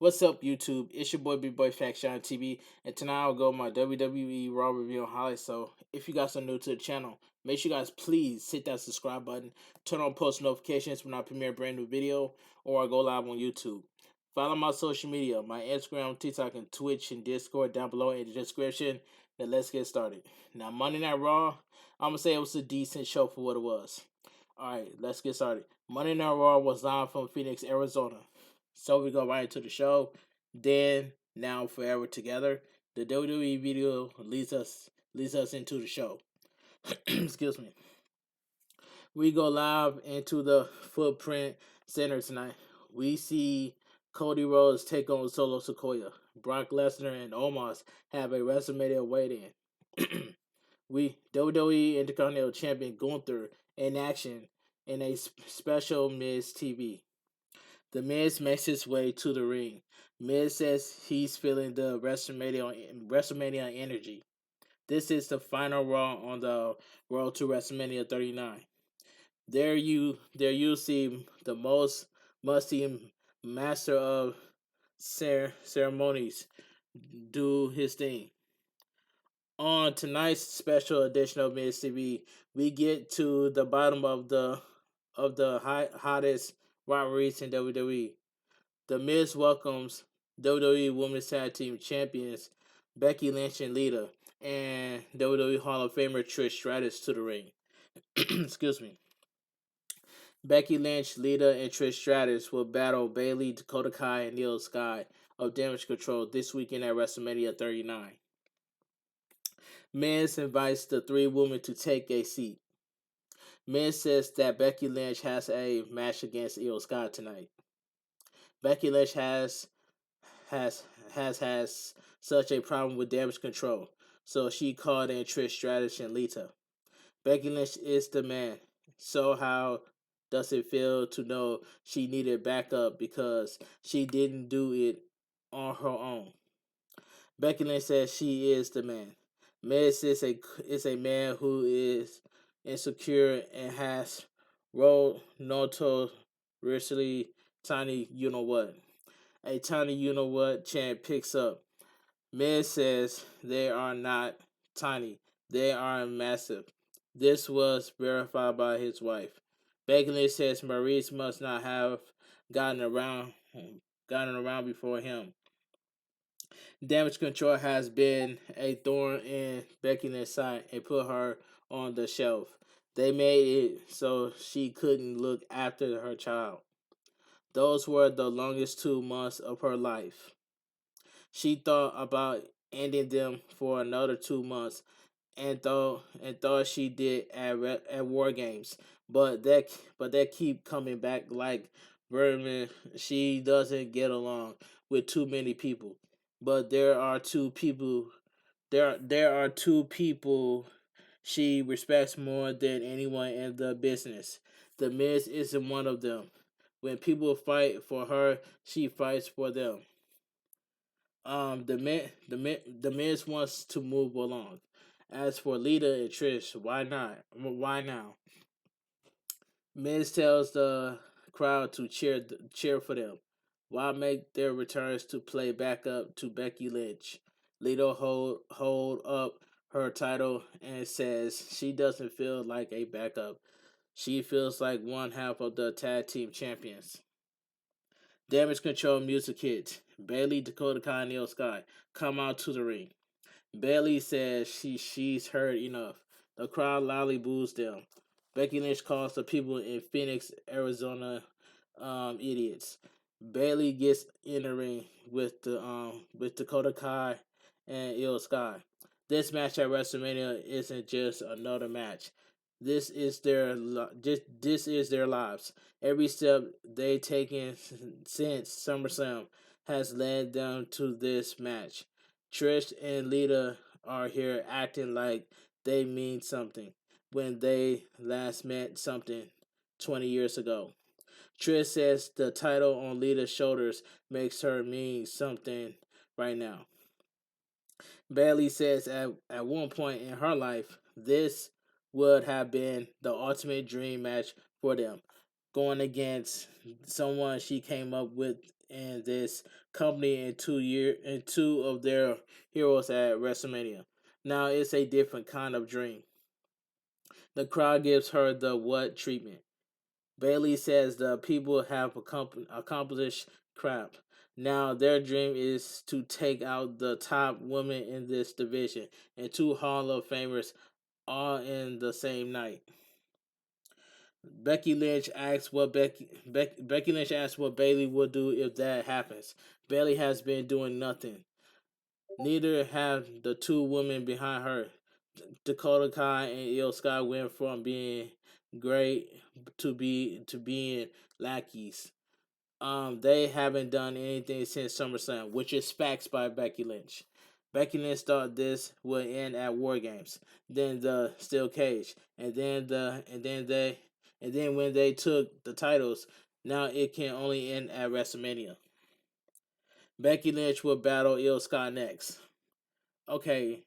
What's up, YouTube? It's your boy Big Boy Faction TV, and tonight I'll go my WWE Raw review and highlights. So, if you guys are new to the channel, make sure you guys please hit that subscribe button, turn on post notifications when I premiere a brand new video or I go live on YouTube. Follow my social media, my Instagram, TikTok, and Twitch and Discord down below in the description. Then let's get started. Now, Monday Night Raw, I'm gonna say it was a decent show for what it was. Alright, let's get started. Monday Night Raw was live from Phoenix, Arizona. So we go right into the show. Then, now, forever together. The WWE video leads us into the show. Excuse me. We go live into the Footprint Center tonight. We see Cody Rhodes take on Solo Sikoa. Brock Lesnar and Omos have a WrestleMania wait-in. We WWE Intercontinental Champion Gunther in action in a special Miz TV. The Miz makes his way to the ring. Miz says he's feeling the WrestleMania energy. This is the final Raw on the road to WrestleMania 39. There you see the most must-see master of ceremonies do his thing. On tonight's special edition of Miz TV, we get to the bottom of the hottest rivalries in WWE. The Miz welcomes WWE Women's Tag Team Champions Becky Lynch and Lita and WWE Hall of Famer Trish Stratus to the ring. Excuse me. Becky Lynch, Lita, and Trish Stratus will battle Bayley, Dakota Kai, and Io Sky of Damage Control this weekend at WrestleMania 39. Miz invites the three women to take a seat. Miz says that Becky Lynch has a match against Io Sky tonight. Becky Lynch has such a problem with Damage Control, so she called in Trish Stratus and Lita. Becky Lynch is the man. So how does it feel to know she needed backup because she didn't do it on her own? Becky Lynch says she is the man. Miz is a man who is insecure and has role notoriously tiny you know what. A tiny you know what chant picks up. Miz says they are not tiny, they are massive. This was verified by his wife. Becky Lynch says Maurice must not have gotten around before him. Damage Control has been a thorn in Becky Lynch's side and put her on the shelf. They made it so she couldn't look after her child. Those were the longest 2 months of her life. She thought about ending them for another 2 months and thought she did at War Games, but that keep coming back like vermin. She doesn't get along with too many people, but there are two people she respects more than anyone in the business. The Miz isn't one of them. When people fight for her, she fights for them. The Miz wants to move along. As for Lita and Trish, why not? Why now? Miz tells the crowd to cheer for them. Why make their returns to play back up to Becky Lynch? Lita hold up her title and says she doesn't feel like a backup. She feels like one half of the tag team champions. Damage Control music hit. Bayley, Dakota Kai, and Io Sky come out to the ring. Bayley says she's heard enough. The crowd loudly boos them. Becky Lynch calls the people in Phoenix, Arizona, idiots. Bayley gets in the ring with Dakota Kai and Io Sky. This match at WrestleMania isn't just another match. This is their lives. Every step they taken since SummerSlam has led them to this match. Trish and Lita are here acting like they mean something when they last meant something 20 years ago. Trish says the title on Lita's shoulders makes her mean something right now. Bayley says at one point in her life, this would have been the ultimate dream match for them, going against someone she came up with and this company in 2 year and two of their heroes at WrestleMania. Now it's a different kind of dream. The crowd gives her the what treatment. Bailey says the people have accomplished crap. Now their dream is to take out the top women in this division and two Hall of Famers all in the same night. Becky Lynch asks what Bailey will do if that happens. Bailey has been doing nothing. Neither have the two women behind her. Dakota Kai and Io Sky went from being great to being lackeys. They haven't done anything since SummerSlam, which is facts by Becky Lynch. Becky Lynch thought this would end at War Games, then the Steel Cage, and then when they took the titles, now it can only end at WrestleMania. Becky Lynch will battle Io Sky next. Okay,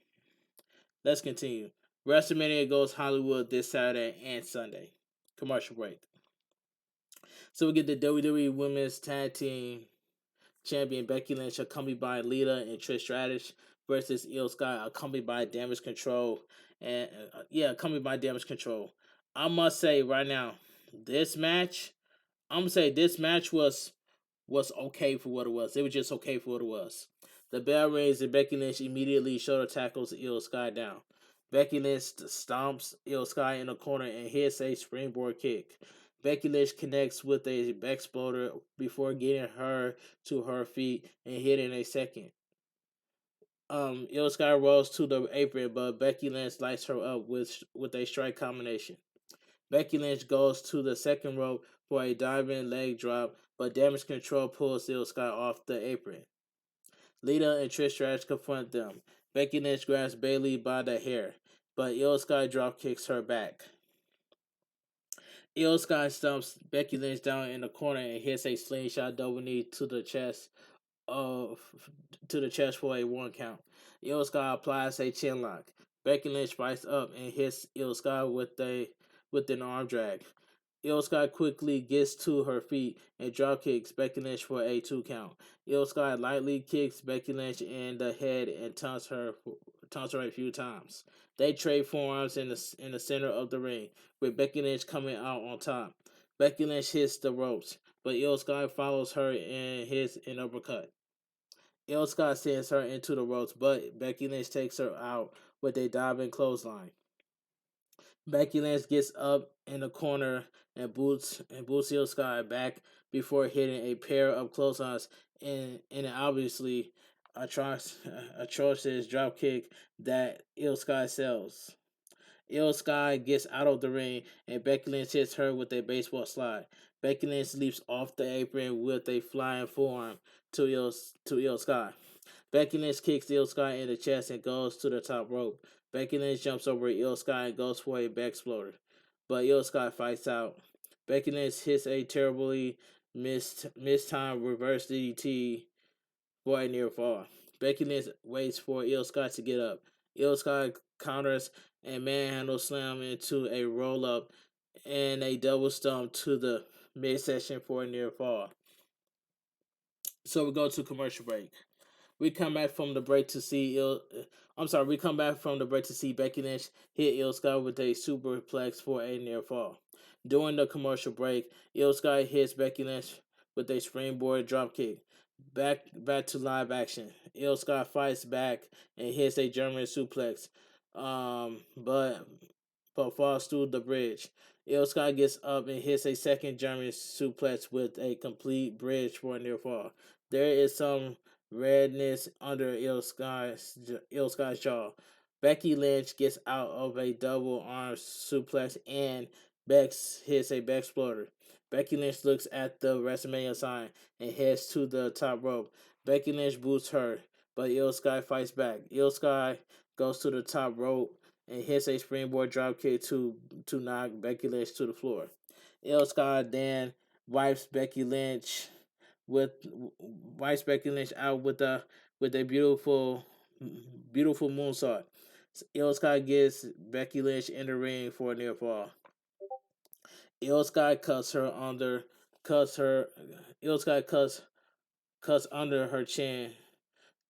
let's continue. WrestleMania goes Hollywood this Saturday and Sunday. Commercial break. So we get the WWE Women's Tag Team Champion Becky Lynch accompanied by Lita and Trish Stratus versus Io Sky accompanied by Damage Control and accompanied by Damage Control. I must say right now, this match, I'm gonna say this match was okay for what it was. It was just okay for what it was. The bell rings and Becky Lynch immediately shoulder tackles Io Sky down. Becky Lynch stomps Io Sky in the corner and hits a springboard kick. Becky Lynch connects with a exploder before getting her to her feet and hitting a second. Io Sky rolls to the apron, but Becky Lynch lights her up with a strike combination. Becky Lynch goes to the second rope for a diving leg drop, but Damage Control pulls Io Sky off the apron. Lita and Trish Stratus confront them. Becky Lynch grabs Bailey by the hair, but Io Sky drop kicks her back. Io Sky stumps Becky Lynch down in the corner and hits a slingshot double knee of to the chest for a 1 count. Io Sky applies a chin lock. Becky Lynch fights up and hits Io Sky with an arm drag. Io Sky quickly gets to her feet and drop kicks Becky Lynch for a 2 count. Io Sky lightly kicks Becky Lynch in the head and taunts her a few times. They trade forearms in the center of the ring, with Becky Lynch coming out on top. Becky Lynch hits the ropes, but Io Sky follows her and hits an uppercut. Io Sky sends her into the ropes, but Becky Lynch takes her out with a diving clothesline. Becky Lynch gets up in the corner and boots Io Sky back before hitting a pair of clotheslines in an obviously atrocious drop kick that Io Sky sells. Io Sky gets out of the ring and Becky Lynch hits her with a baseball slide. Becky Lynch leaps off the apron with a flying forearm to Io Sky. Becky Lynch kicks Io Sky in the chest and goes to the top rope. Becky Lynch jumps over Io Sky and goes for a back exploder, but Io Sky fights out. Becky Lynch hits a terribly mistimed reverse DDT for a near fall. Becky Lynch waits for Io Sky to get up. Io Sky counters and manhandle slam into a roll up and a double stomp to the midsection for a near fall. So we go to commercial break. We come back from the break to see We come back from the break to see Becky Lynch hit Io Sky with a superplex for a near fall. During the commercial break, Io Sky hits Becky Lynch with a springboard dropkick. Back to live action. Io Sky fights back and hits a German suplex, but falls through the bridge. Io Sky gets up and hits a second German suplex with a complete bridge for a near fall. There is some redness under Io Sky's jaw. Becky Lynch gets out of a double arm suplex and Bex hits a back exploder. Becky Lynch looks at the WrestleMania sign and heads to the top rope. Becky Lynch boots her, but Io Sky fights back. Io Sky goes to the top rope and hits a springboard dropkick to knock Becky Lynch to the floor. Io Sky then wipes Becky Lynch with wipes Becky Lynch out with a beautiful moonsault. Io Sky gets Becky Lynch in the ring for a near fall. Io Sky cuts her under cuts her Io Sky cuts cuts under her chin.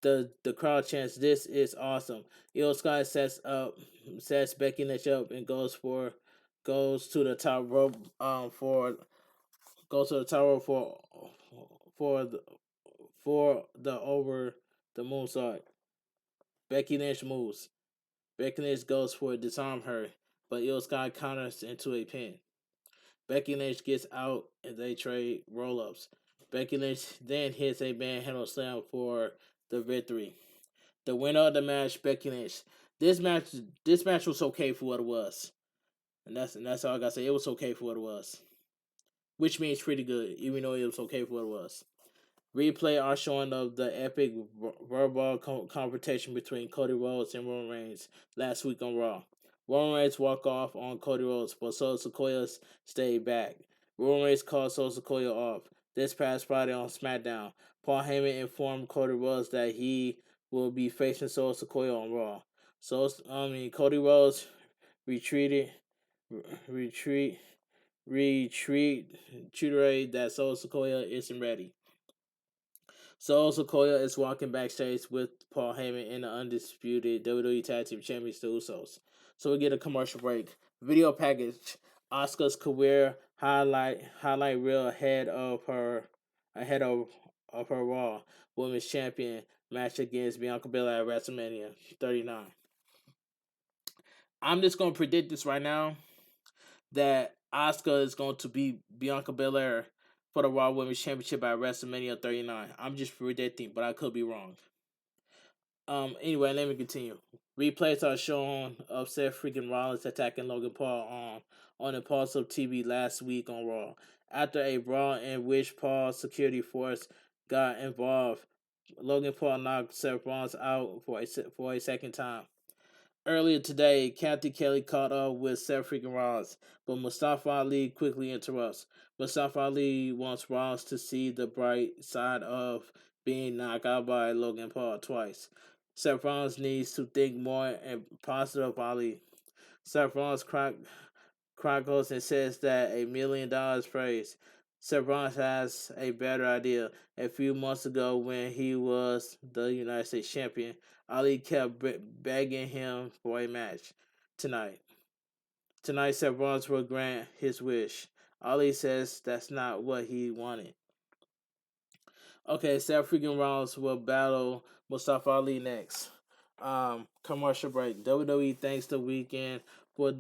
The crowd chants, "This is awesome." Io Sky sets Becky Lynch up and goes to the top rope goes to the top rope for the over the moonsault. Becky Lynch moves. Becky Lynch goes for a disarm her, but Io Sky counters into a pin. Becky Lynch gets out and they trade roll ups. Becky Lynch then hits a manhandle slam for the victory. The winner of the match, Becky Lynch. This match this match was okay for what it was. And that's all I gotta say. It was okay for what it was. Which means pretty good, even though it was okay for what it was. Replay are showing of the epic verbal confrontation between Cody Rhodes and Roman Reigns last week on Raw. Roman Reigns walked off on Cody Rhodes, but Sikoa stayed back. Roman Reigns called Sikoa off. This past Friday on SmackDown, Paul Heyman informed Cody Rhodes that he will be facing Sikoa on Raw. Cody Rhodes retreated, retreat, reiterate that Sikoa isn't ready. So Sikoa is walking backstage with Paul Heyman and the undisputed WWE Tag Team Champions, the Usos. So we get a commercial break. Video package. Asuka's career highlight reel ahead of her Raw Women's Champion match against Bianca Belair at WrestleMania 39. I'm just gonna predict this right now that Asuka is going to beat Bianca Belair for the Raw Women's Championship at WrestleMania 39. I'm just predicting, but I could be wrong. Anyway, let me continue. Replays are shown of Seth freaking Rollins attacking Logan Paul on Impulsive TV last week on Raw. After a brawl in which Paul's security force got involved, Logan Paul knocked Seth Rollins out for a second time. Earlier today, Kathy Kelly caught up with Seth freaking Rollins, but Mustafa Ali quickly interrupts. Mustafa Ali wants Rollins to see the bright side of being knocked out by Logan Paul twice. Seth Rollins needs to think more and positive of Ali. Seth Rollins chronicles and says that $1 million praise. Seth Rollins has a better idea. A few months ago, when he was the United States champion, Ali kept begging him for a match tonight. Tonight, Seth Rollins will grant his wish. Ali says that's not what he wanted. Okay, Seth freaking Rollins will battle Mustafa Ali next. Commercial break. WWE thanks the weekend for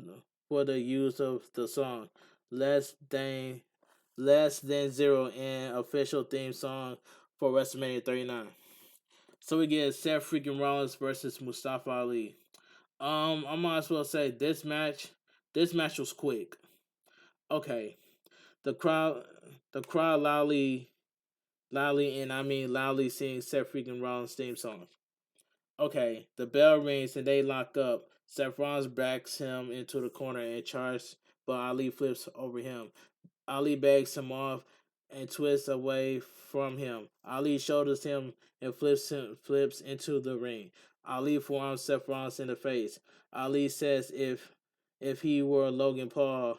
for the use of the song Less Than Zero in official theme song for WrestleMania 39. So we get Seth freaking Rollins versus Mustafa Ali. I might as well say this match was quick. Okay. The crowd loudly and I mean loudly sing Seth freaking Rollins theme song. Okay, the bell rings and they lock up. Seth Rollins backs him into the corner and charges, but Ali flips over him. Ali begs him off and twists away from him. Ali shoulders him and flips into the ring. Ali forearms Seth Rollins in the face. Ali says if he were Logan Paul,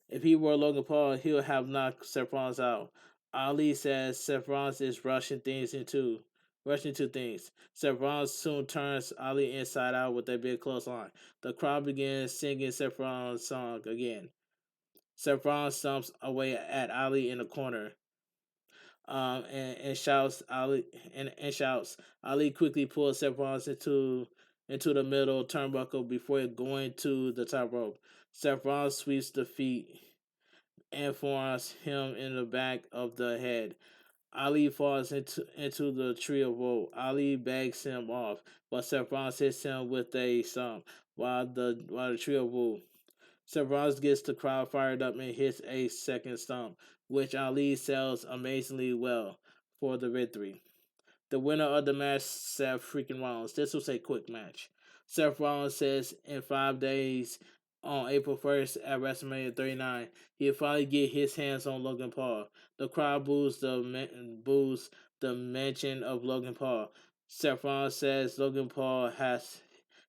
he'll have knocked Seth Rollins out. Ali says Seth Rollins is rushing to things. Seth Rollins soon turns Ali inside out with a big clothesline. The crowd begins singing Seth Rollins' song again. Seth Rollins stomps away at Ali in the corner. And shouts Ali quickly pulls Seth Rollins into the middle turnbuckle before going to the top rope. Seth Rollins sweeps the feet and forearms him in the back of the head. Ali falls into the tree of woe. Ali begs him off, but Seth Rollins hits him with a stomp while the tree of woe. Seth Rollins gets the crowd fired up and hits a second stomp, which Ali sells amazingly well for the victory. The winner of the match, Seth freaking Rollins. This was a quick match. Seth Rollins says in 5 days, on April 1st at WrestleMania 39, he'll finally get his hands on Logan Paul. The crowd boos the mention of Logan Paul. Seth Rollins says Logan Paul has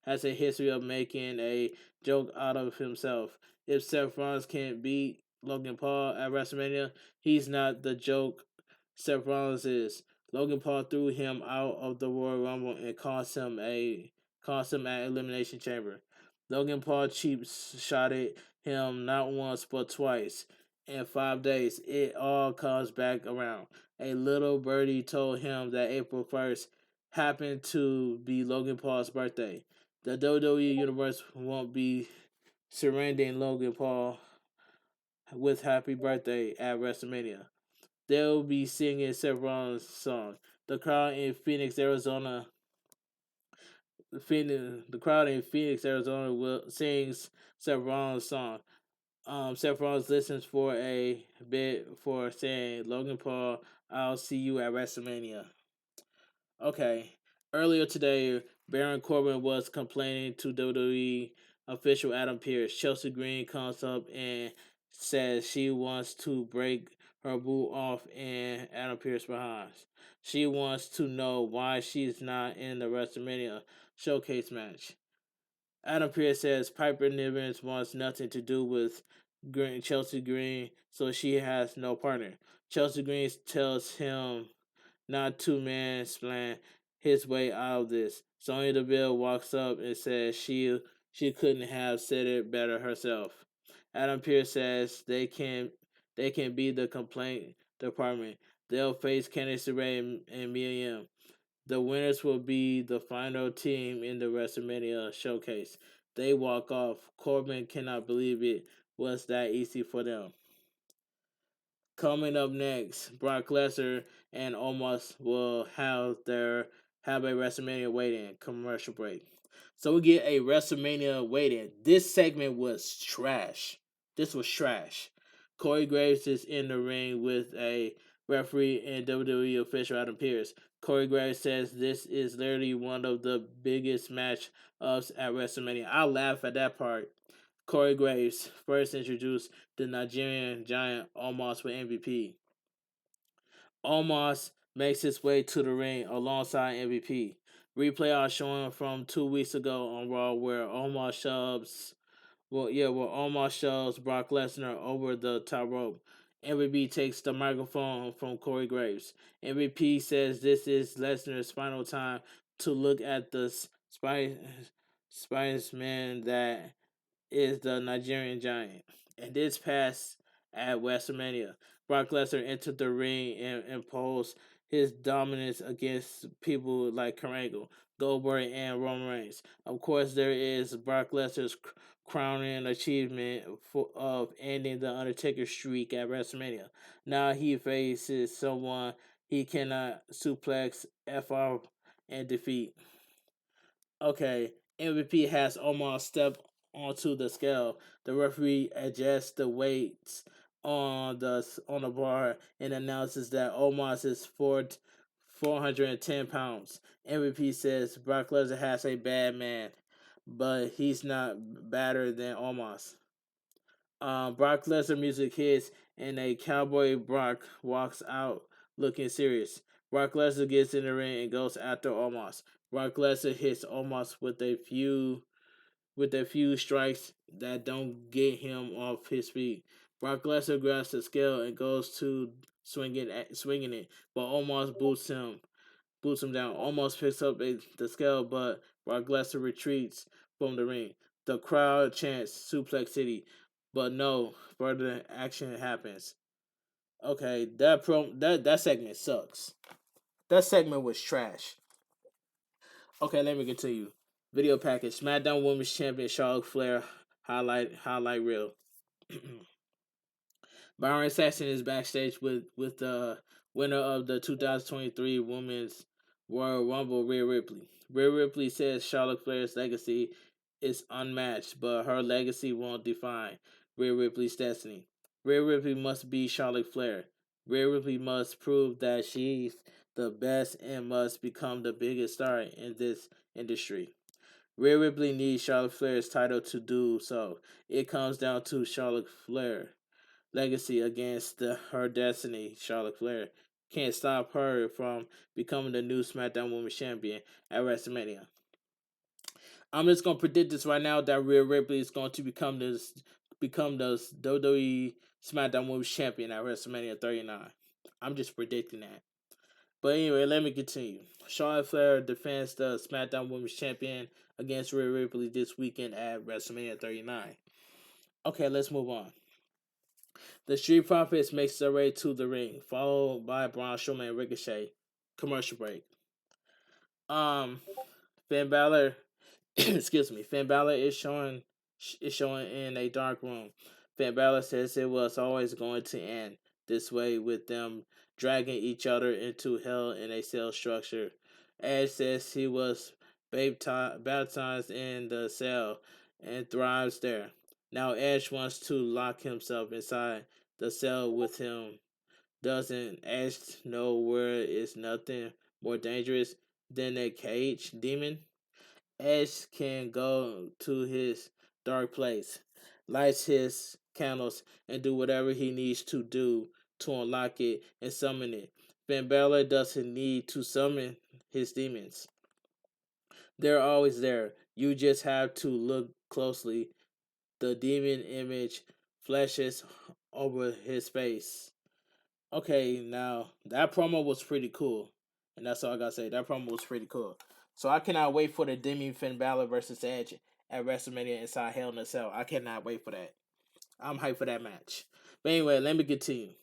a history of making a joke out of himself. If Seth Rollins can't beat Logan Paul at WrestleMania, he's not the joke Seth Rollins is. Logan Paul threw him out of the Royal Rumble and cost him at Elimination Chamber. Logan Paul cheap shotted him not once but twice. In 5 days, it all comes back around. A little birdie told him that April 1st happened to be Logan Paul's birthday. The WWE Universe won't be surrendering Logan Paul with Happy Birthday at WrestleMania. They'll be singing Seth Rollins' song. The crowd in Phoenix, Arizona, the crowd in Phoenix, Arizona will sings Seth Rollins' song. Seth Rollins listens for a bit for saying, "Logan Paul, I'll see you at WrestleMania." Okay. Earlier today, Baron Corbin was complaining to WWE official Adam Pearce. Chelsea Green comes up and says she wants to break her boot off in Adam Pearce behind. She wants to know why she's not in the WrestleMania showcase match. Adam Pearce says Piper Niven wants nothing to do with Chelsea Green, so she has no partner. Chelsea Green tells him not to mansplain his way out of this. Sonya Deville walks up and says she couldn't have said it better herself. Adam Pearce says they can be the complaint department. They'll face Candice LeRae and Mia Yim. The winners will be the final team in the WrestleMania showcase. They walk off. Corbin cannot believe it was that easy for them. Coming up next, Brock Lesnar and Omos will have a WrestleMania waiting commercial break. So we get a WrestleMania waiting. This segment was trash. This was trash. Corey Graves is in the ring with a referee and WWE official Adam Pearce. Corey Graves says this is literally one of the biggest match ups at WrestleMania. I laugh at that part. Corey Graves first introduced the Nigerian giant Omos with MVP. Omos makes his way to the ring alongside MVP. Replay are showing from 2 weeks ago on Raw where Omos shoves Brock Lesnar over the top rope. MVP takes the microphone from Corey Graves. MVP says this is Lesnar's final time to look at the Spice Man that is the Nigerian giant. And this past at WrestleMania, Brock Lesnar entered the ring and imposed his dominance against people like Kurt Angle, Goldberg, and Roman Reigns. Of course, there is Brock Lesnar's crowning achievement of ending the Undertaker streak at WrestleMania. Now he faces someone he cannot suplex, FR, and defeat. Okay, MVP has almost stepped onto the scale. The referee adjusts the weights on the bar and announces that Omos is 410 pounds. MVP says Brock Lesnar has a bad man, but he's not badder than Omos. Brock Lesnar music hits and a cowboy Brock walks out looking serious. Brock Lesnar gets in the ring and goes after Omos. Brock Lesnar hits Omos with a few strikes that don't get him off his feet. Brock Lesnar grabs the scale and goes to swinging it, but Omos boots him down. Omos picks up the scale, but Brock Lesnar retreats from the ring. The crowd chants Suplex City, but no further action happens. Okay, that segment sucks. That segment was trash. Okay, let me continue. Video package: SmackDown Women's Champion Charlotte Flair highlight reel. Byron Saxton is backstage with the winner of the 2023 Women's Royal Rumble, Rhea Ripley. Rhea Ripley says Charlotte Flair's legacy is unmatched, but her legacy won't define Rhea Ripley's destiny. Rhea Ripley must be Charlotte Flair. Rhea Ripley must prove that she's the best and must become the biggest star in this industry. Rhea Ripley needs Charlotte Flair's title to do so. It comes down to Charlotte Flair legacy against her destiny. Charlotte Flair can't stop her from becoming the new SmackDown Women's Champion at WrestleMania. I'm just gonna predict this right now that Rhea Ripley is going to become the WWE SmackDown Women's Champion at WrestleMania 39. I'm just predicting that. But anyway, let me continue. Charlotte Flair defends the SmackDown Women's Champion against Rhea Ripley this weekend at WrestleMania 39. Okay, let's move on. The Street Profits makes their way to the ring, followed by Braun Strowman and Ricochet. Commercial break. Um, Finn Balor, excuse me, Finn Balor is showing in a dark room. Finn Balor says it was always going to end this way with them dragging each other into hell in a cell structure. Edge says he was baptized in the cell and thrives there. Now Edge wants to lock himself inside the cell with him. Doesn't Edge know where is nothing more dangerous than a cage demon? Edge can go to his dark place, lights his candles, and do whatever he needs to do to unlock it and summon it. Finn Balor doesn't need to summon his demons. They're always there. You just have to look closely. The demon image flashes over his face. Okay, now that promo was pretty cool. And that's all I gotta say. That promo was pretty cool. So I cannot wait for the Demi Finn Balor versus Edge at WrestleMania inside Hell in a Cell. I cannot wait for that. I'm hyped for that match. But anyway, let me continue.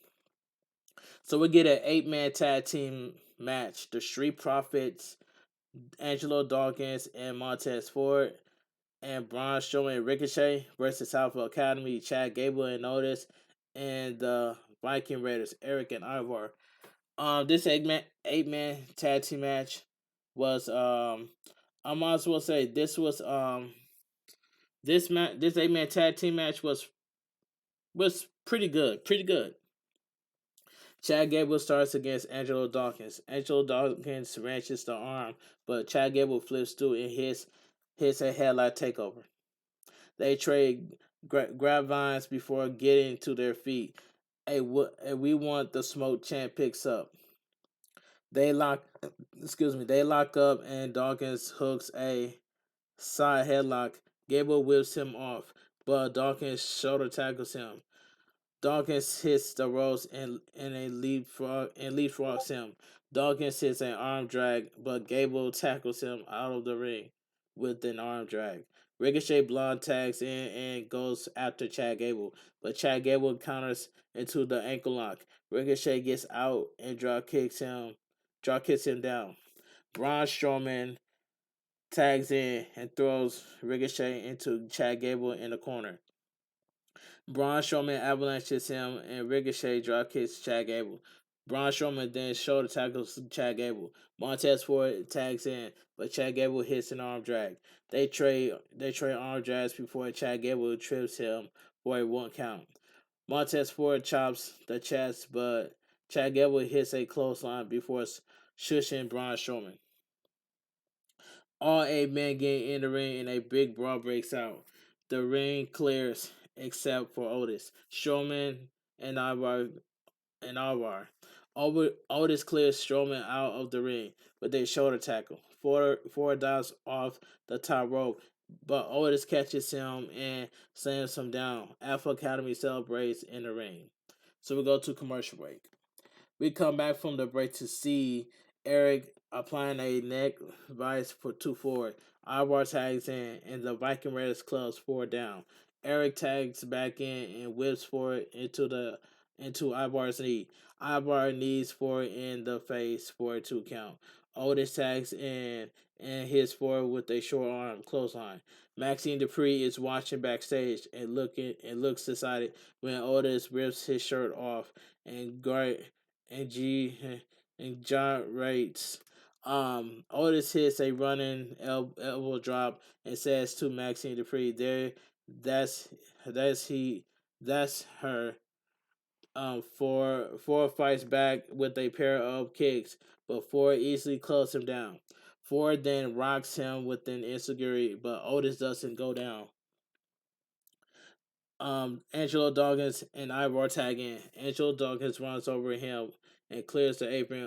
So we get an 8-man tag team match. The Street Profits, Angelo Dawkins and Montez Ford, and Braun Strowman and Ricochet versus Alpha Academy, Chad Gable and Otis, and the Viking Raiders, Eric and Ivar. This eight man tag team match was I might as well say this 8-man tag team match was pretty good. Chad Gable starts against Angelo Dawkins. Angelo Dawkins wrenches the arm, but Chad Gable flips through and hits a headlock takeover. They trade grab vines before getting to their feet. A we want the smoke chant picks up. They lock, they lock up and Dawkins hooks a side headlock. Gable whips him off, but Dawkins shoulder tackles him. Dawkins hits the ropes and a leapfrogs him. Dawkins hits an arm drag, but Gable tackles him out of the ring with an arm drag. Ricochet blonde tags in and goes after Chad Gable, but Chad Gable counters into the ankle lock. Ricochet gets out and drop kicks him down. Braun Strowman tags in and throws Ricochet into Chad Gable in the corner. Braun Strowman avalanches him and Ricochet drop kicks Chad Gable. Braun Strowman then shoulder tackles Chad Gable. Montez Ford tags in, but Chad Gable hits an arm drag. They trade arm drags before Chad Gable trips him for a 1 count. Montez Ford chops the chest, but Chad Gable hits a clothesline before shushing Braun Strowman. All 8 men get in the ring and a big brawl breaks out. The ring clears except for Otis, Strowman, and Ivar. Otis clears Strowman out of the ring with a shoulder tackle. Ford dives off the top rope, but Otis catches him and slams him down. Alpha Academy celebrates in the ring. So we go to commercial break. We come back from the break to see Eric applying a neck vice for 2 forward. Ivar tags in, and the Viking Raiders clubs Ford down. Eric tags back in and whips Ford into Ivar's knee. Ivar knees Ford in the face for a 2 count. Otis tags in and hits Ford with a short arm clothesline. Maxine Dupree is watching backstage and looks decided when Otis rips his shirt off and and G and John rates. Otis hits a running elbow drop and says to Maxine Dupree, "There, that's that's he, that's her." Ford fights back with a pair of kicks, but Ford easily closes him down. Ford then rocks him with an insecurity, but Otis doesn't go down. Angelo Dawkins and Ivar tag in. Angelo Dawkins runs over him and clears the apron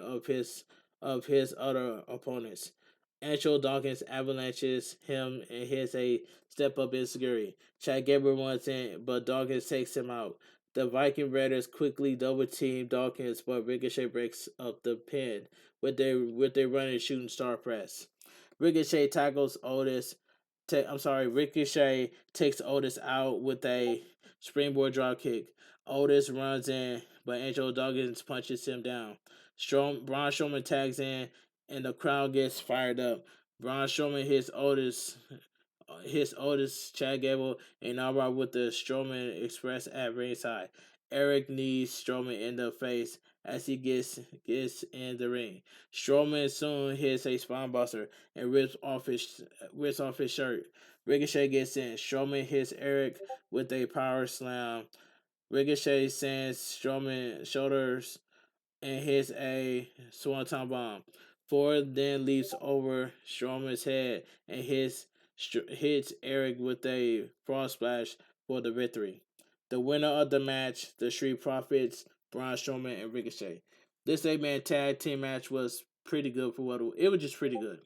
of his other opponents. Angelo Dawkins avalanches him and hits a step up insecurity. Chad Gable runs in, but Dawkins takes him out. The Viking Raiders quickly double team Dawkins, but Ricochet breaks up the pin with their running shooting star press. Ricochet tackles Otis. Ricochet takes Otis out with a springboard drop kick. Otis runs in, but Angelo Dawkins punches him down. Braun Strowman tags in, and the crowd gets fired up. Braun Strowman hits Otis, Chad Gable, and Albright with the Strowman Express at ringside. Eric knees Strowman in the face as he gets in the ring. Strowman soon hits a spinebuster and rips off his shirt. Ricochet gets in. Strowman hits Eric with a power slam. Ricochet sends Strowman shoulders and hits a swanton bomb. Ford then leaps over Strowman's head and hits Eric with a frog splash for the victory. The winner of the match, the Street Profits, Braun Strowman and Ricochet. This 8-man tag team match was pretty good for what it was. Just pretty good.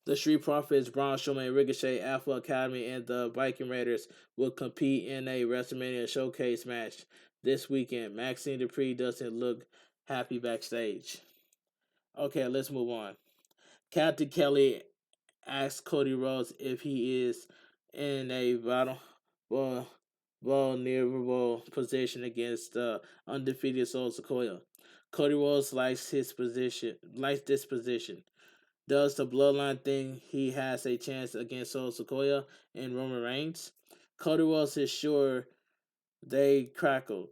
The Street Profits, Braun Strowman, Ricochet, Alpha Academy, and the Viking Raiders will compete in a WrestleMania Showcase match this weekend. Maxine Dupree doesn't look happy backstage. Okay, let's move on. Captain Kelly asks Cody Rhodes if he is in a vulnerable position against the undefeated Soul Sikoa. Cody Rhodes likes this position. Does the bloodline think he has a chance against Solo Sikoa and Roman Reigns? Cody Rhodes is sure they crackled.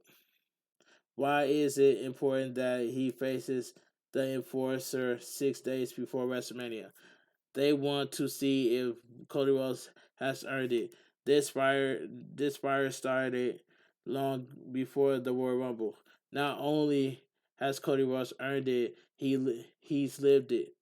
Why is it important that he faces the Enforcer 6 days before WrestleMania? They want to see if Cody Rhodes has earned it. This fire started long before the Royal Rumble. Not only has Cody Rhodes earned it, he's lived it.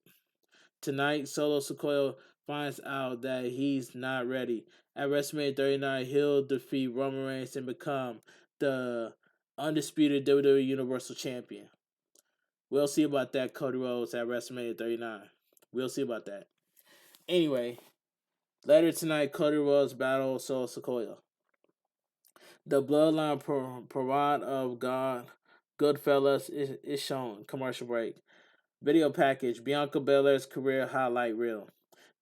Tonight, Solo Sikoa finds out that he's not ready. At WrestleMania 39, he'll defeat Roman Reigns and become the undisputed WWE Universal Champion. We'll see about that, Cody Rhodes, at WrestleMania 39. We'll see about that. Anyway, later tonight, Cody Rhodes battles Solo Sikoa. The Bloodline Parade of Goodfellas is shown. Commercial break. Video package, Bianca Belair's career highlight reel.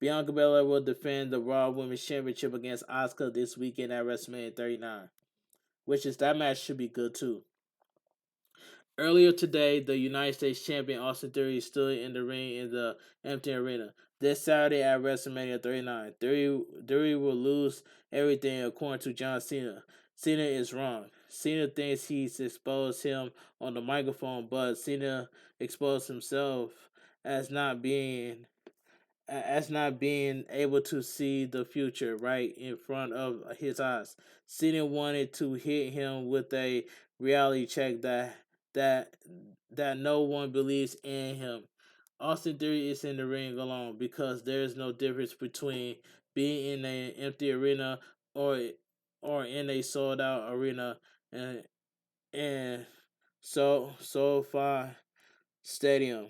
Bianca Belair will defend the Raw Women's Championship against Asuka this weekend at WrestleMania 39. That match should be good too. Earlier today, the United States Champion Austin Theory stood in the ring in the empty arena. This Saturday at WrestleMania 39, Theory will lose everything according to John Cena. Cena is wrong. Cena thinks he's exposed him on the microphone, but Cena exposed himself as not being able to see the future right in front of his eyes. Cena wanted to hit him with a reality check that no one believes in him. Austin Theory is in the ring alone because there is no difference between being in an empty arena or in a sold out arena and SoFi Stadium.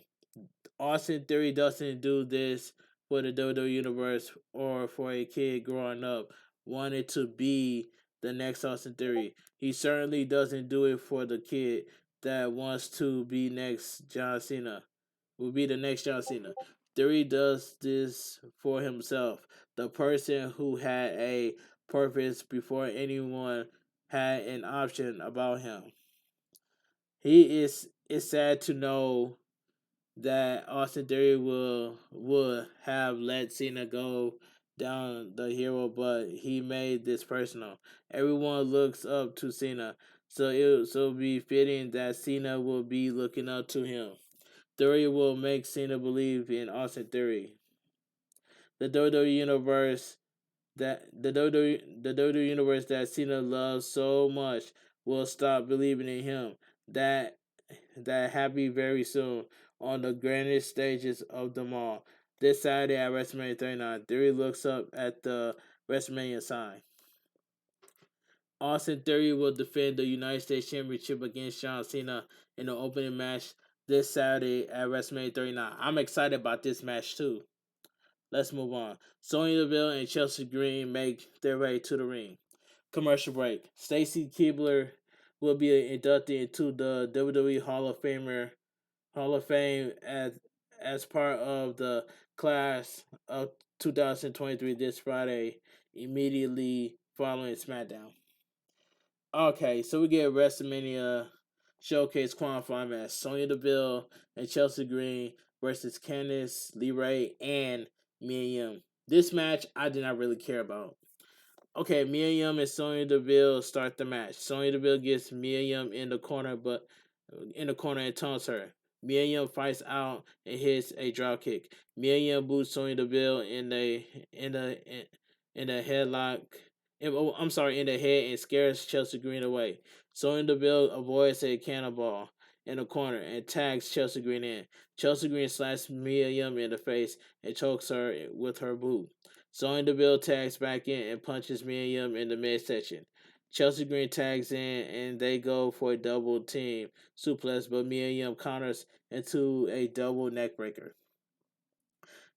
Austin Theory doesn't do this for the WWE Universe or for a kid growing up wanted to be the next Austin Theory. He certainly doesn't do it for the kid that wants to be next John Cena. Will be the next John Cena. Theory does this for himself, the person who had a purpose before anyone had an option about him. It's sad to know that Austin Theory would have let Cena go down the hero, but he made this personal. Everyone looks up to Cena, so it'll be fitting that Cena will be looking up to him. Theory will make Cena believe in Austin Theory. The WWE universe the WWE universe that Cena loves so much will stop believing in him. That happy very soon on the grandest stages of them all. This Saturday at WrestleMania 39, Theory looks up at the WrestleMania sign. Austin Theory will defend the United States Championship against John Cena in the opening match this Saturday at WrestleMania 39. I'm excited about this match too. Let's move on. Sonya Deville and Chelsea Green make their way to the ring. Commercial break. Stacy Keibler will be inducted into the WWE Hall of Famer Hall of Fame as part of the class of 2023 this Friday, immediately following SmackDown. Okay, so we get WrestleMania Showcase qualifying match: Sonya Deville and Chelsea Green versus Candice LeRae and Mia Yim. This match I did not really care about. Okay, Mia Yim and Sonya Deville start the match. Sonya Deville gets Mia Yim in the corner and taunts her. Mia Yim fights out and hits a drop kick. Mia Yim boots Sonya Deville in the headlock. I'm sorry, in the head and scares Chelsea Green away. Sonya Deville avoids a cannonball in the corner and tags Chelsea Green in. Chelsea Green slaps Mia Yim in the face and chokes her with her boot. Sonya Deville tags back in and punches Mia Yim in the midsection. Chelsea Green tags in and they go for a double team suplex, but Mia Yim counters into a double neckbreaker.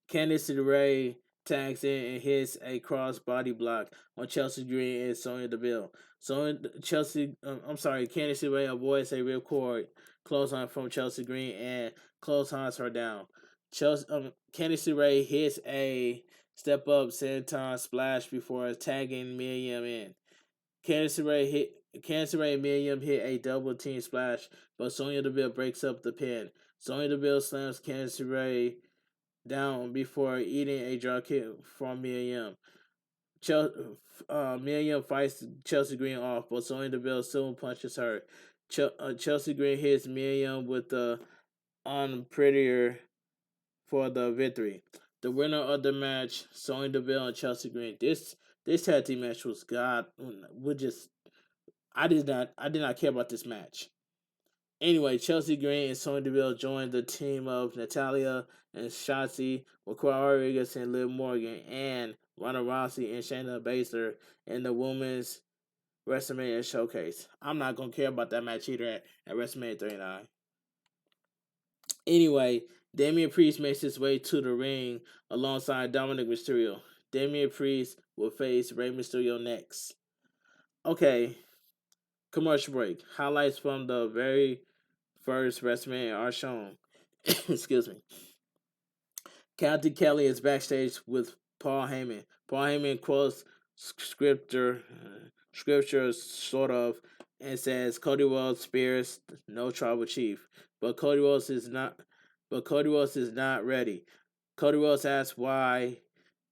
Candice LeRae tags in and hits a cross body block on Chelsea Green and Sonya Deville. Candice LeRae avoids a ripcord clothesline from Chelsea Green and clotheslines her down. Candice LeRae hits a step up senton splash before tagging Mia Yim in. Candice LeRae and Mia Yim hit a double team splash, but Sonya Deville breaks up the pin. Sonya Deville slams Candice LeRae down before eating a drop kick from Mia Yim. Mia Yim fights Chelsea Green off, but Sonya Deville soon punches her. Chelsea Green hits Mia Yim with the unprettier for the victory. The winner of the match, Sonya Deville and Chelsea Green. This tag team match was god. Would just I did not care about this match. Anyway, Chelsea Green and Sonya Deville joined the team of Natalia and Shotzi, Raquel Rodriguez and Liv Morgan, and Ronda Rousey and Shayna Baszler in the Women's WrestleMania Showcase. I'm not going to care about that match either at WrestleMania 39. Anyway, Damian Priest makes his way to the ring alongside Dominic Mysterio. Damian Priest will face Rey Mysterio next. Okay, commercial break. Highlights from the very first WrestleMania are shown. Excuse me. County Kelly is backstage with Paul Heyman. Paul Heyman quotes scripture sort of, and says Cody Rhodes spears no tribal chief, but Cody Rhodes is not. But Cody Rhodes is not ready. Cody Rhodes asks why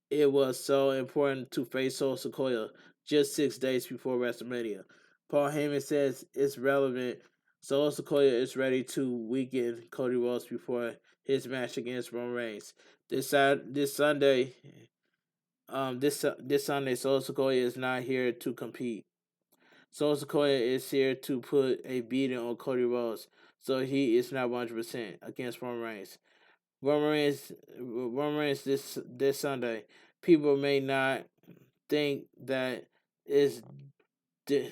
it was so important to face Sikoa just 6 days before WrestleMania. Paul Heyman says it's relevant. Sikoa is ready to weaken Cody Rhodes before his match against Roman Reigns. This Sunday, this Sunday, Sikoa is not here to compete. Sikoa is here to put a beating on Cody Rhodes, so he is not 100% against Roman Reigns. Roman Reigns this Sunday. People may not think that is the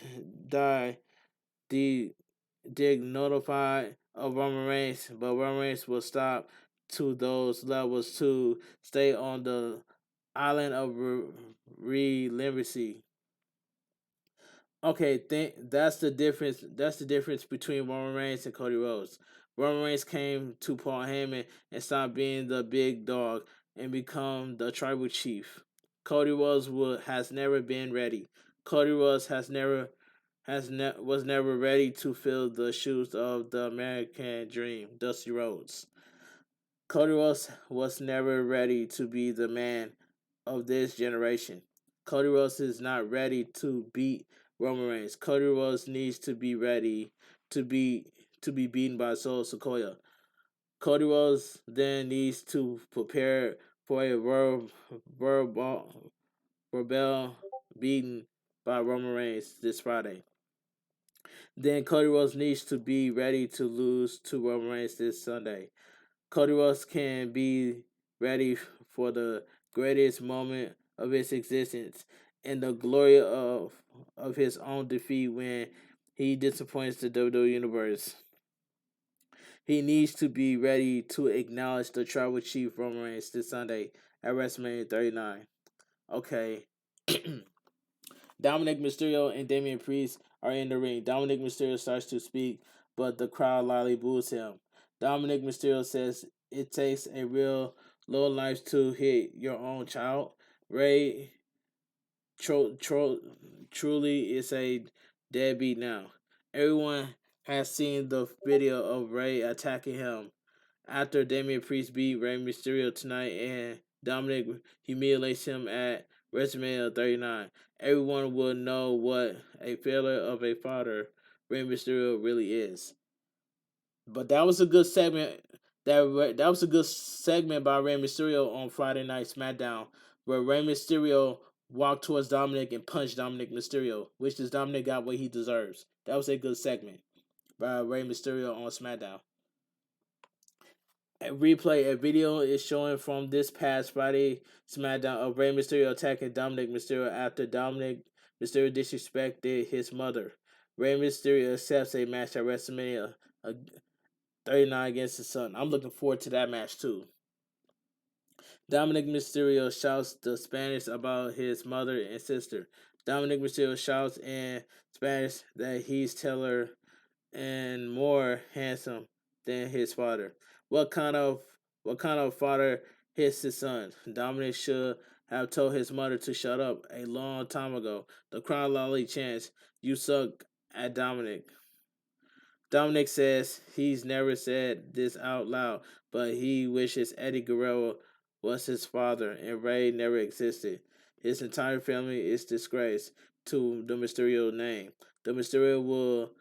notified of Roman Reigns, but Roman Reigns will stop to those levels to stay on the island of Liberty. Okay, that's the difference. That's the difference between Roman Reigns and Cody Rhodes. Roman Reigns came to Paul Heyman and stopped being the big dog and become the tribal chief. Cody Rhodes has never been ready. Cody Rhodes was never ready to fill the shoes of the American Dream, Dusty Rhodes. Cody Rhodes was never ready to be the man of this generation. Cody Rhodes is not ready to beat Roman Reigns. Cody Rhodes needs to be ready to be beaten by Sikoa. Cody Rhodes then needs to prepare for a verbal beaten by Roman Reigns this Friday. Then Cody Rhodes needs to be ready to lose to Roman Reigns this Sunday. Cody Rhodes can be ready for the greatest moment of his existence and the glory of his own defeat when he disappoints the WWE Universe. He needs to be ready to acknowledge the tribal chief Roman Reigns this Sunday at WrestleMania 39. Okay. Dominic Mysterio and Damian Priest are in the ring. Dominic Mysterio starts to speak, but the crowd loudly boos him. Dominic Mysterio says it takes a real low life to hit your own child. Ray tro- tro- truly is a deadbeat now. Everyone has seen the video of Ray attacking him after Damian Priest beat Rey Mysterio tonight and Dominic humiliates him at WrestleMania 39. Everyone will know what a failure of a father Rey Mysterio really is. But that was a good segment. That was a good segment by Rey Mysterio on Friday Night SmackDown, where Rey Mysterio walked towards Dominic and punched Dominic Mysterio, which is Dominic got what he deserves. That was a good segment by Rey Mysterio on SmackDown. A video is showing from this past Friday SmackDown of Rey Mysterio attacking Dominic Mysterio after Dominic Mysterio disrespected his mother. Rey Mysterio accepts a match at WrestleMania 39 against his son. I'm looking forward to that match too. Dominic Mysterio shouts the Spanish about his mother and sister. Dominic Mysterio shouts in Spanish that he's taller and more handsome than his father. What kind of what kind of father hits his son? Dominic should have told his mother to shut up a long time ago. The crowd loudly chants, "You suck," at Dominic. Dominic says he's never said this out loud, but he wishes Eddie Guerrero was his father and Ray never existed. His entire family is disgraced to the Mysterio name. The Mysterio will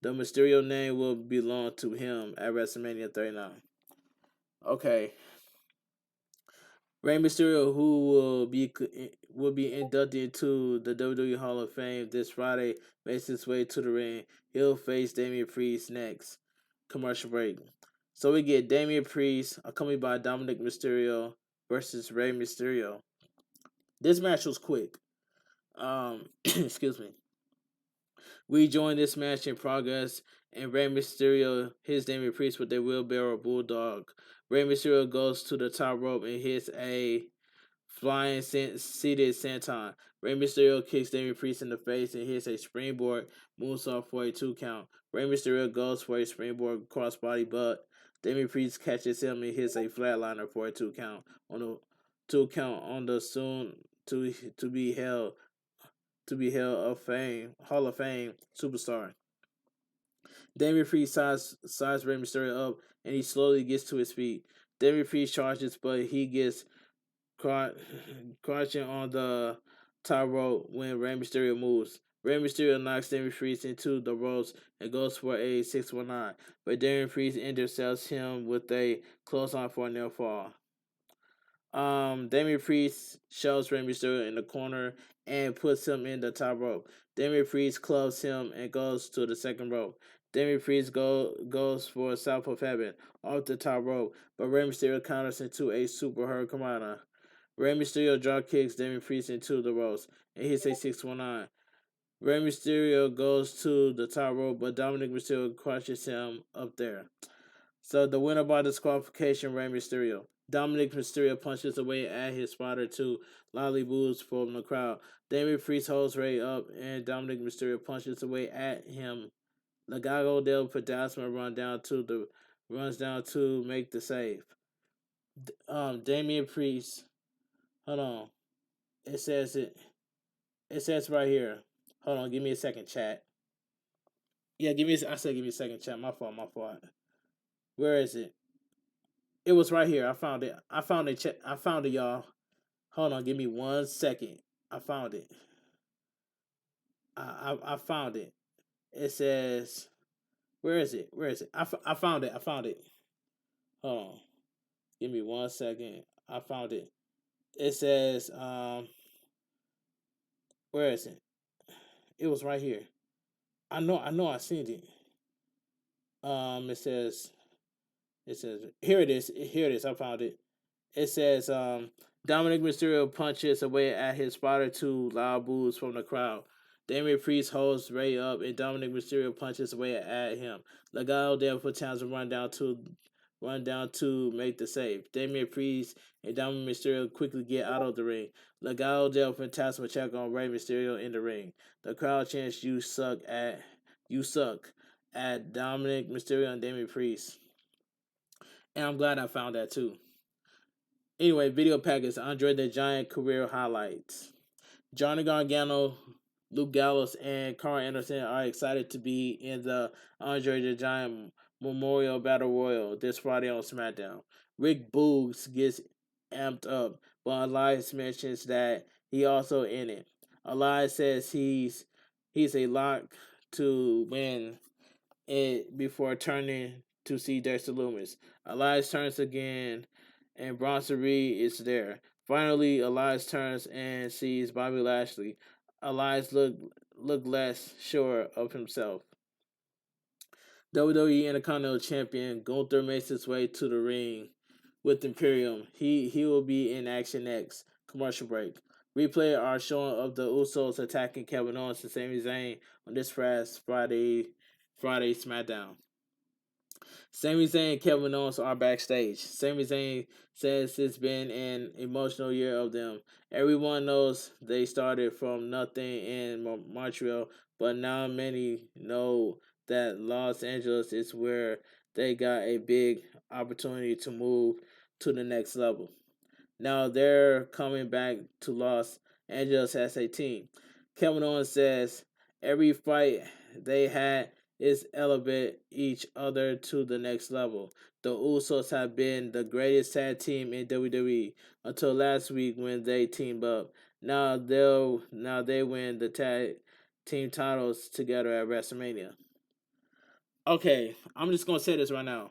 the Mysterio name will belong to him at WrestleMania 39. Okay. Rey Mysterio, who will be inducted into the WWE Hall of Fame this Friday, makes his way to the ring. He'll face Damian Priest next. Commercial break. So we get Damian Priest accompanied by Dominic Mysterio versus Rey Mysterio. This match was quick. Excuse me. We join this match in progress, and Rey Mysterio hits Damian Priest with a wheelbarrow bulldog. Rey Mysterio goes to the top rope and hits a flying seated senton. Rey Mysterio kicks Damian Priest in the face and hits a springboard moonsault for a 2 count. Rey Mysterio goes for a springboard crossbody, but Damian Priest catches him and hits a flatliner for a 2 count on the 2 count on the soon to be held of fame Hall of Fame superstar. Damian Priest size Rey Mysterio up and he slowly gets to his feet. Damian Priest charges, but he gets crouching on the top rope when Rey Mysterio moves. Rey Mysterio knocks Damian Priest into the ropes and goes for a 619, but Damian Priest intercepts him with a clothesline for a near fall. Damian Priest shoves Rey Mysterio in the corner and puts him in the top rope. Damian Priest clubs him and goes to the second rope. Damian Priest goes for a South of Heaven off the top rope, but Rey Mysterio counters into a Super Hurricanrana. Rey Mysterio drop kicks Damian Priest into the ropes and hits a 619. Rey Mysterio goes to the top rope, but Dominic Mysterio crushes him up there. So the winner by disqualification, Rey Mysterio. Dominic Mysterio punches away at his spotter to loudly boos from the crowd. Damian Priest holds Rey up and Dominic Mysterio punches away at him. Legado del Fantasma runs down to make the save. Damian Priest. Hold on. It says it. It says right here. Hold on. Give me a second, chat. Yeah, give me. I said give me a second, chat. My fault. My fault. Where is it? It was right here. I found it. I found it. I found it, y'all. Hold on. Give me 1 second. I found it. I found it. It says. Where is it? Where is it? I found it. I found it. Hold on. Give me 1 second. I found it. It says. Where is it? It was right here. I know. I know. I seen it. It says. It says. Here it is. Here it is. I found it. It says. Dominic Mysterio punches away at his spotter to loud boos from the crowd. Damian Priest holds Ray up and Dominic Mysterio punches away at him. Legado del Fantasma run down to make the save. Damian Priest and Dominic Mysterio quickly get out of the ring. Legado del Fantasma check on Rey Mysterio in the ring. The crowd chants you suck at Dominic Mysterio and Damian Priest. and I'm glad I found that too. Anyway, video package Andre the Giant career highlights. Johnny Gargano, Luke Gallows, and Carl Anderson are excited to be in the Andre the Giant Memorial Battle Royal this Friday on SmackDown. Rick Boogs gets amped up, but Elias mentions that he also in it. Elias says he's a lock to win it before turning to see Dexter Loomis. Elias turns again, and Bronson Reed is there. Finally, Elias turns and sees Bobby Lashley. Elias look less sure of himself. WWE Intercontinental Champion Gunther makes his way to the ring with Imperium. He will be in action next. Commercial break. Replay are showing of the Usos attacking Kevin Owens and Sami Zayn on this past Friday SmackDown. Sami Zayn and Kevin Owens are backstage. Sami Zayn says it's been an emotional year of them. Everyone knows they started from nothing in Montreal, but now many know that Los Angeles is where they got a big opportunity to move to the next level. Now they're coming back to Los Angeles as a team. Kevin Owens says every fight they had is elevate each other to the next level. The Usos have been the greatest tag team in WWE until last week when they teamed up. Now they win the tag team titles together at WrestleMania. Okay, I'm just gonna say this right now.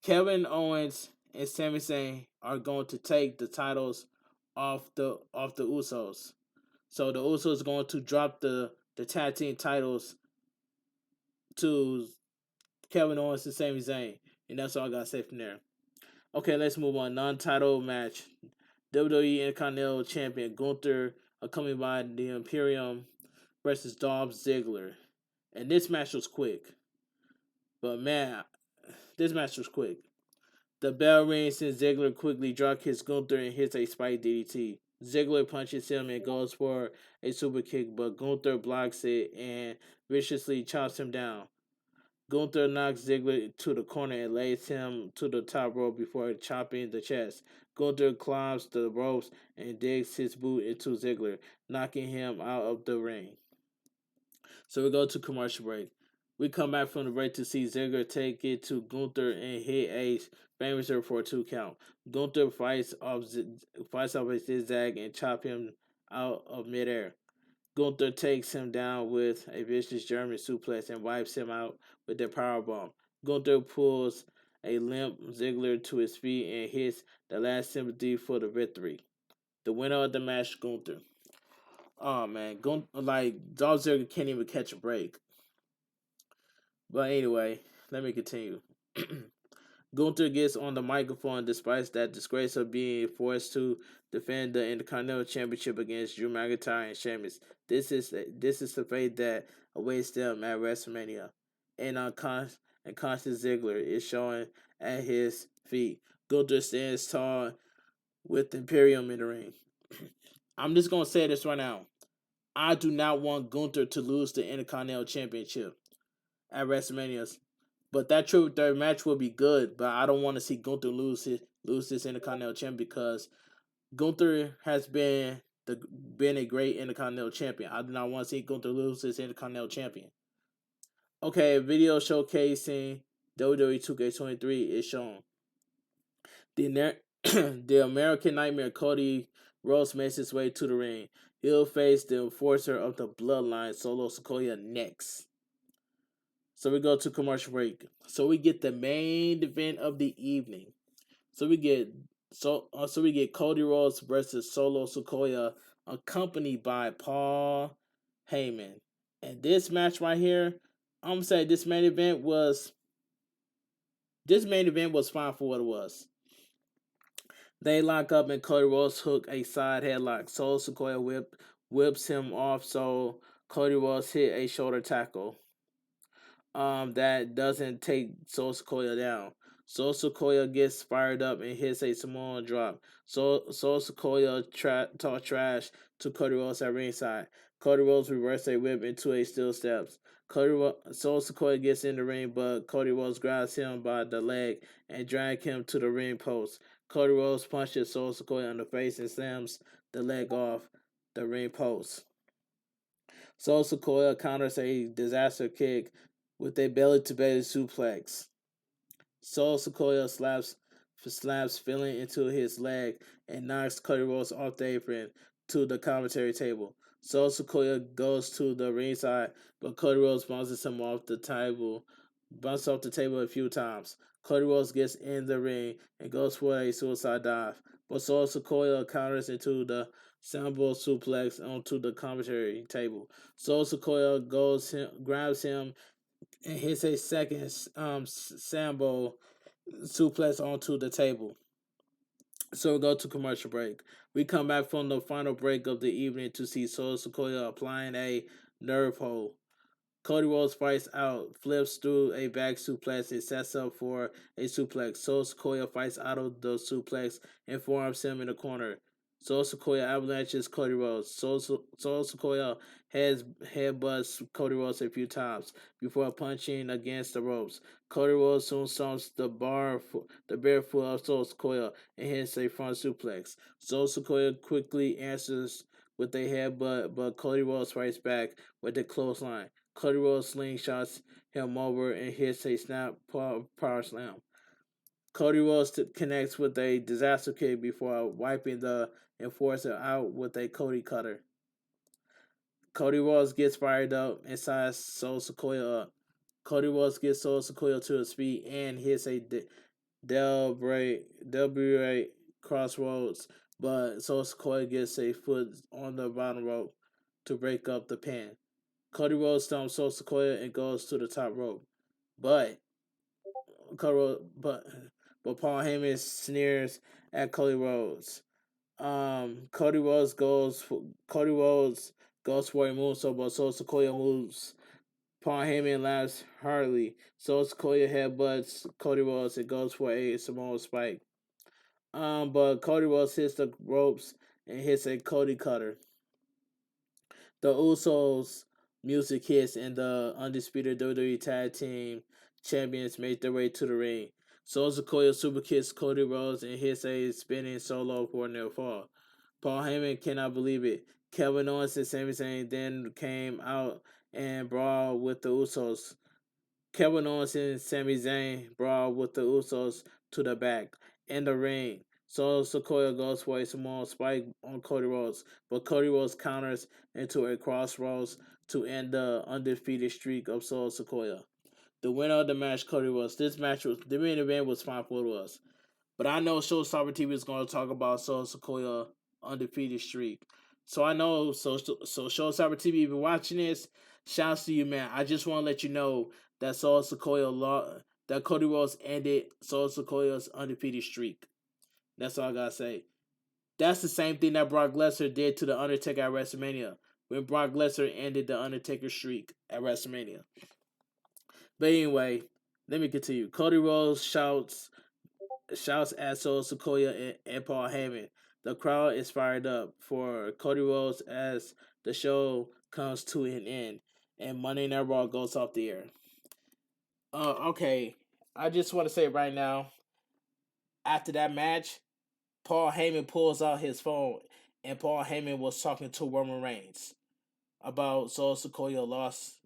Kevin Owens and Sami Zayn are going to take the titles off the Usos. So the Usos are going to drop the tag team titles to Kevin Owens and Sami Zayn. And that's all I gotta say from there. Okay, let's move on. Non-title match. WWE Intercontinental Champion Gunther accompanied by the Imperium versus Dolph Ziggler. And this match was quick. But man, this match was quick. The bell rings and Ziggler quickly drop hits Gunther and hits a spike DDT. Ziggler punches him and goes for a super kick, but Gunther blocks it and viciously chops him down. Gunther knocks Ziggler to the corner and lays him to the top rope before chopping the chest. Gunther climbs the ropes and digs his boot into Ziggler, knocking him out of the ring. So we go to commercial break. We come back from the break to see Ziggler take it to Gunther and hit a Spanish for a 2 count. Gunther fights off a zigzag and chop him out of midair. Gunther takes him down with a vicious German suplex and wipes him out with a powerbomb. Gunther pulls a limp Ziggler to his feet and hits the last sympathy for the victory. The winner of the match, Gunther. Oh man, Dolph Ziggler can't even catch a break. But anyway, let me continue. Gunther gets on the microphone despite that disgrace of being forced to defend the Intercontinental Championship against Drew McIntyre and Sheamus. This is the fate that awaits them at WrestleMania. And unconscious Ziggler is showing at his feet. Gunther stands tall with Imperium in the ring. I'm just gonna say this right now. I do not want Gunther to lose the Intercontinental Championship at WrestleMania. But that triple threat match will be good. But I don't want to see Gunther lose this Intercontinental Champion because Gunther has been a great Intercontinental Champion. I do not want to see Gunther lose this Intercontinental Champion. Okay, a video showcasing WWE 2K23 is shown. The American Nightmare Cody Rhodes makes his way to the ring. He'll face the enforcer of the Bloodline, Solo Sikoa, next. So we go to commercial break. So we get the main event of the evening. So we get Cody Rhodes versus Solo Sikoa, accompanied by Paul Heyman. And this match right here, I'm gonna say this main event was fine for what it was. They lock up and Cody Rhodes hook a side headlock. Solo Sikoa whips him off, so Cody Rhodes hit a shoulder tackle. That doesn't take Solo Sikoa down. Solo Sikoa gets fired up and hits a Samoan drop. Solo Sikoa talk trash to Cody Rhodes at ringside. Cody Rhodes reverses a whip into a steel steps. Soul Sikoa gets in the ring, but Cody Rhodes grabs him by the leg and drags him to the ring post. Cody Rhodes punches Soul Sikoa in the face and slams the leg off the ring post. Soul Sikoa counters a disaster kick with a belly-to-belly suplex. Soul Sikoa slaps feeling into his leg and knocks Cody Rhodes off the apron to the commentary table. Soul Sikoa goes to the ringside, but Cody Rhodes bounces off the table a few times. Cody Rhodes gets in the ring and goes for a suicide dive, but Soul Sikoa counters into the Sambo suplex onto the commentary table. Soul Sikoa grabs him and hits a second Sambo suplex onto the table. So we go to commercial break. We come back from the final break of the evening to see Solo Sikoa applying a nerve hold. Cody Rhodes fights out, flips through a back suplex, and sets up for a suplex. Solo Sikoa fights out of the suplex and forearms him in the corner. Solo Sikoa avalanches Cody Rhodes. Solo Sikoa headbutts Cody Rhodes a few times before punching against the ropes. Cody Rhodes soon stomps the bare foot of Solo Sikoa and hits a front suplex. Solo Sikoa quickly answers with a headbutt, but Cody Rhodes fights back with a clothesline. Cody Rhodes slingshots him over and hits a snap power slam. Cody Rhodes connects with a disaster kick before wiping the enforcer out with a Cody cutter. Cody Rhodes gets fired up and sizes Soul Sikoa up. Cody Rhodes gets Soul Sikoa to his feet and hits a Delbray crossroads, but Soul Sikoa gets a foot on the bottom rope to break up the pin. Cody Rhodes stomps Soul Sikoa and goes to the top rope, but but Paul Heyman sneers at Cody Rhodes. Cody Rhodes goes for a moonsault, but Soul Sikoa moves. Paul Heyman laughs heartily. Soul Sikoa headbutts Cody Rhodes and goes for a Samoan spike. But Cody Rhodes hits the ropes and hits a Cody cutter. The Usos music hits and the undisputed WWE Tag Team Champions make their way to the ring. Soul Sikoa super kicks Cody Rhodes and hits a spinning solo for a near fall. Paul Heyman cannot believe it. Kevin Owens and Sami Zayn then came out and brawled with the Usos. Kevin Owens and Sami Zayn brawl with the Usos to the back. In the ring, Solo Sikoa goes for a small spike on Cody Rhodes, but Cody Rhodes counters into a crossroads to end the undefeated streak of Solo Sikoa. The winner of the match, Cody Rhodes. The main event was fine for us. But I know Showstopper TV is going to talk about Solo Sikoa undefeated streak. So I know, Showstopper TV, if you're watching this, shouts to you, man. I just want to let you know that that Cody Rhodes ended Solo Sikoa's undefeated streak. That's all I gotta say. That's the same thing that Brock Lesnar did to the Undertaker at WrestleMania when Brock Lesnar ended the Undertaker streak at WrestleMania. But anyway, let me continue. Cody Rhodes shouts at Solo Sikoa and Paul Heyman. The crowd is fired up for Cody Rhodes as the show comes to an end and Monday Night Raw goes off the air. Okay, I just want to say right now, after that match, Paul Heyman pulls out his phone and Paul Heyman was talking to Roman Reigns about Solo Sikoa lost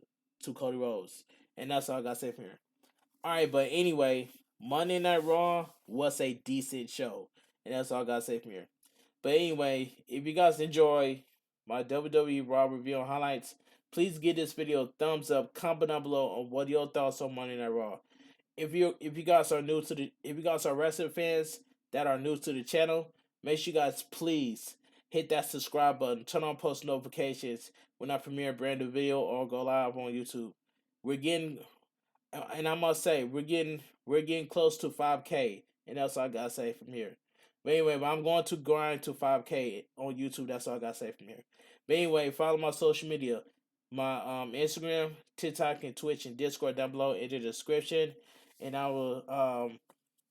to Cody Rhodes. And that's all I got to say from here. Alright, but anyway, Monday Night Raw was a decent show. And that's all I gotta say from here. But anyway, if you guys enjoy my WWE Raw review and highlights, please give this video a thumbs up. Comment down below on what your thoughts on Monday Night Raw. If you guys are if you guys are wrestling fans that are new to the channel, make sure you guys please hit that subscribe button, turn on post notifications when I premiere a brand new video or go live on YouTube. We're getting and I must say we're getting close to 5K, and that's all I gotta say from here. But anyway, I'm going to grind to 5K on YouTube. That's all I gotta say from here. But anyway, follow my social media, my Instagram, TikTok, and Twitch, and Discord down below in the description. And I will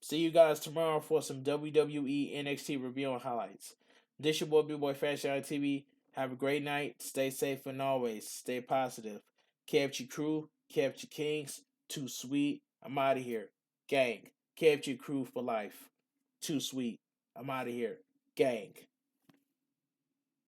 see you guys tomorrow for some WWE NXT review and highlights. This your boy B Boy Fashion TV. Have a great night. Stay safe and always stay positive. KFG crew, KFG Kings, too sweet. I'm out of here. Gang. KFG crew for life. Too sweet. I'm out of here. Gang.